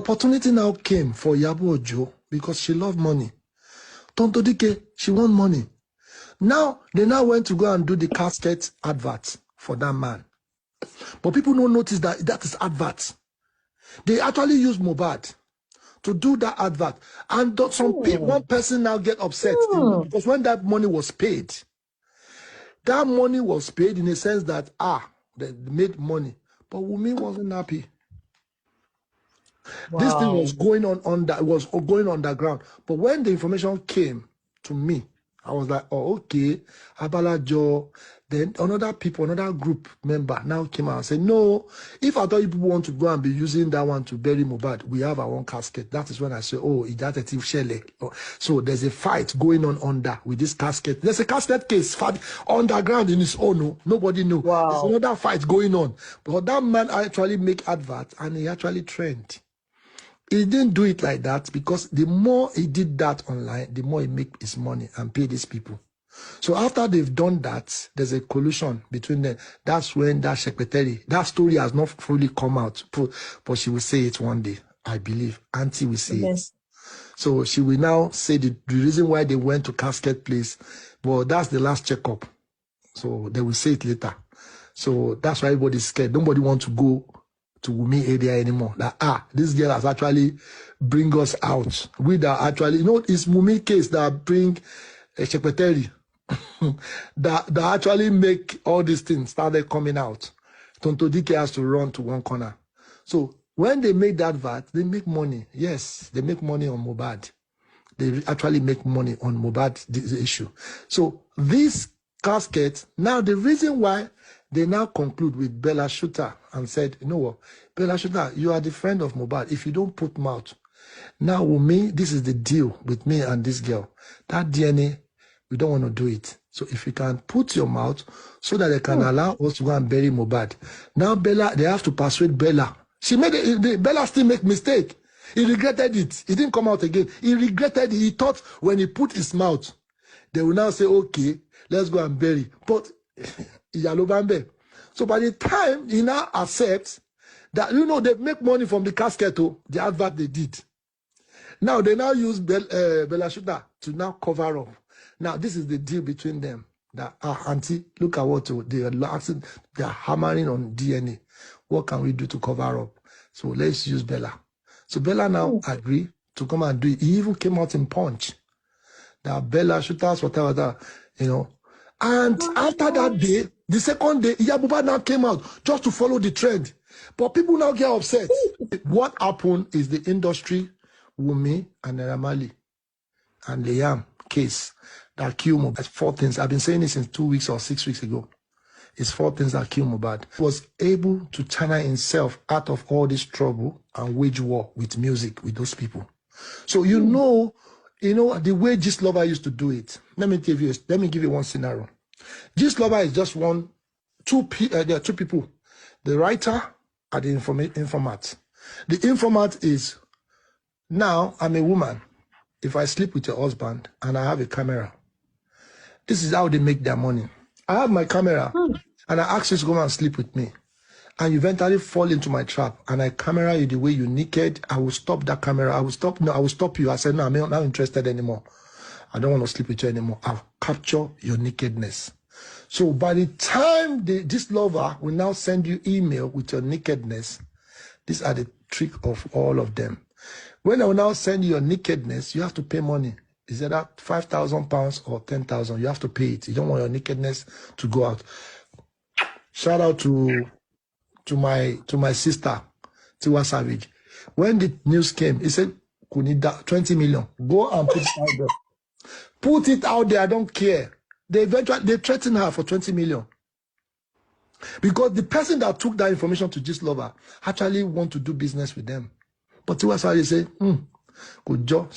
opportunity now came for Iyabo because she loved money. Tonto Dikeh, she want money. Now, they now went to go and do the casket advert for that man. But people don't notice that that is advert. They actually use Mohbad to do that advert. And one person now get upset because when that money was paid in a sense that, they made money. But Wunmi wasn't happy. Wow. This thing was going going underground. But when the information came to me, I was like, oh, okay, Abalajo. Then another group member now came out and said, no, if I thought you people want to go and be using that one to bury Mohbad, we have our own casket. That is when I said, oh, it's that a thief shell. So there's a fight going on under with this casket. There's a casket case underground in its own. No? Nobody knew. Wow. There's another fight going on. But that man actually make advert and he actually trend. He didn't do it like that because the more he did that online, the more he make his money and pay these people. So after they've done that, there's a collusion between them. That's when that secretary, that story has not fully come out, but she will say it one day, I believe. Auntie will say it. So she will now say the reason why they went to casket place, well, that's the last checkup. So they will say it later. So that's why everybody's scared. Nobody wants to go to Wunmi area anymore. Like, this girl has actually bring us out. We that actually, it's Wunmi case that bring a secretary that actually make all these things started coming out. Tonto Dikeh has to run to one corner. So when they make that VAT, they make money. Yes, they make money on Mohbad. They actually make money on Mohbad, this issue. So this casket, now the reason why they now conclude with Bella Shooter and said, you know what, Bella Shooter, you are the friend of Mohbad. If you don't put mouth, now Wunmi, this is the deal with me and this girl. That DNA, we don't want to do it. So if you can put your mouth so that they can allow us to go and bury Mohbad. Now Bella, they have to persuade Bella. She made it, Bella still make mistake. He regretted it. It didn't come out again. He regretted it. He thought when he put his mouth, they will now say, okay, let's go and bury. But so by the time he now accepts that, they make money from the casket, the advert they did. Now they now use Bella Shooter to now cover up. Now this is the deal between them. That auntie, look at what they are hammering on DNA. What can we do to cover up? So let's use Bella. So Bella now agreed to come and do it. He even came out in Punch. That Bella Shooters, whatever, And after that day, the second day, Iyabo now came out just to follow the trend. But people now get upset. What happened is the industry, Wunmi and Naira Marley and Liam case that killed Mohbad. 4 things. I've been saying this since 2 weeks or 6 weeks ago. It's 4 things that killed Mohbad. He was able to channel himself out of all this trouble and wage war with music with those people. So you know the way Gist Lover used to do it. Let me give you one scenario. Gist Lover is just two people. The writer and the informant. The informant is, now I'm a woman. If I sleep with your husband and I have a camera, this is how they make their money. I have my camera and I ask you to come and sleep with me. And you eventually fall into my trap and I camera you the way you're naked. I will stop that camera. I will stop you. I said, no, I'm not interested anymore. I don't want to sleep with you anymore. I'll capture your nakedness. So by the time this lover will now send you email with your nakedness, these are the trick of all of them. When I will now send you your nakedness, you have to pay money. Is it that £5,000 or 10,000? You have to pay it. You don't want your nakedness to go out. Shout out to my sister, Tiwa Savage. When the news came, he said, Kunida, 20 million. Go and put it out there. Put it out there, I don't care. They threatened her for 20 million. Because the person that took that information to Gist Lover actually want to do business with them. But Tiwa Savage said, good job.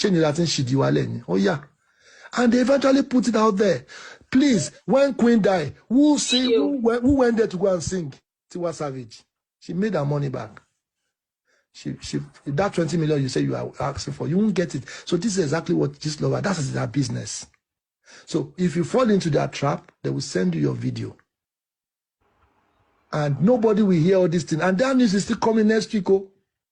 Oh yeah. And they eventually put it out there. Please, when Queen died, who went there to go and sing? Tiwa Savage. She made her money back. That 20 million you say you are asking for, you won't get it. So this is exactly what Gist Lover, that is their business. So if you fall into that trap, they will send you your video. And nobody will hear all these things. And that news is still coming next week.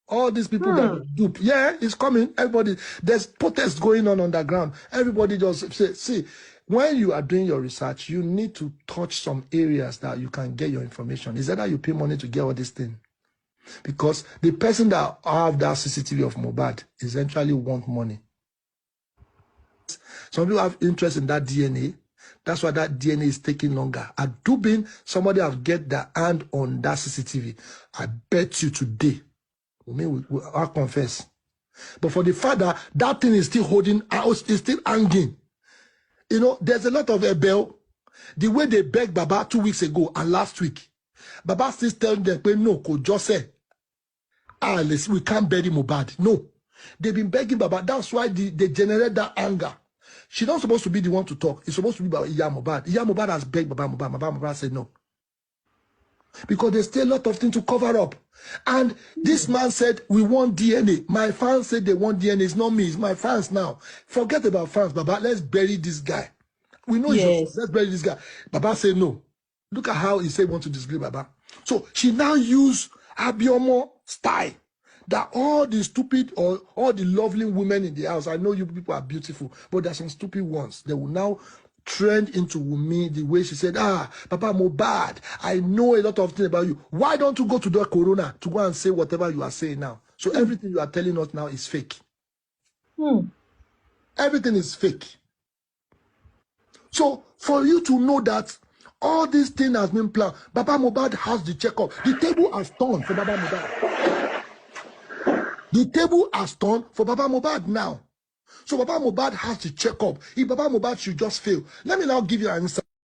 All these people that dupe, yeah, it's coming. Everybody, there's protests going on underground. Everybody just say, see, when you are doing your research, you need to touch some areas that you can get your information. Is that you pay money to get all this thing? Because the person that have that CCTV of Mohbad essentially want money. Some people have interest in that DNA. That's why that DNA is taking longer. At Dubin, somebody have get their hand on that CCTV. I bet you today, I'll confess. But for the father, that thing is still holding out, is still hanging. You know, there's a lot of rebel. The way they begged Baba 2 weeks ago and last week, Baba still telling them, no, could just say, we can't bury Mohbad. No. They've been begging Baba. That's why they generate that anger. She's not supposed to be the one to talk. It's supposed to be about Iyabo Mohbad. Iyabo Mohbad has begged Baba Mohbad. Baba Mohbad said no. Because there's still a lot of things to cover up. And this man said, we want DNA. My fans said they want DNA. It's not me. It's my fans now. Forget about fans, Baba. Let's bury this guy. We know yes. Let's bury this guy. Baba said no. Look at how he said he wants to disgrace Baba. So she now used Abiomo style. That all the stupid or all the lovely women in the house, I know you people are beautiful, but there's some stupid ones. They will now trend into Wunmi the way she said, Papa Mohbad, I know a lot of things about you. Why don't you go to the corona to go and say whatever you are saying now? So everything you are telling us now is fake. Everything is fake. So for you to know that all this thing has been planned, Papa Mohbad has the checkup. The table has turned for Papa Mohbad. The table has turned for Baba Mohbad now. So Baba Mohbad has to check up. If Baba Mohbad should just fail. Let me now give you an insight.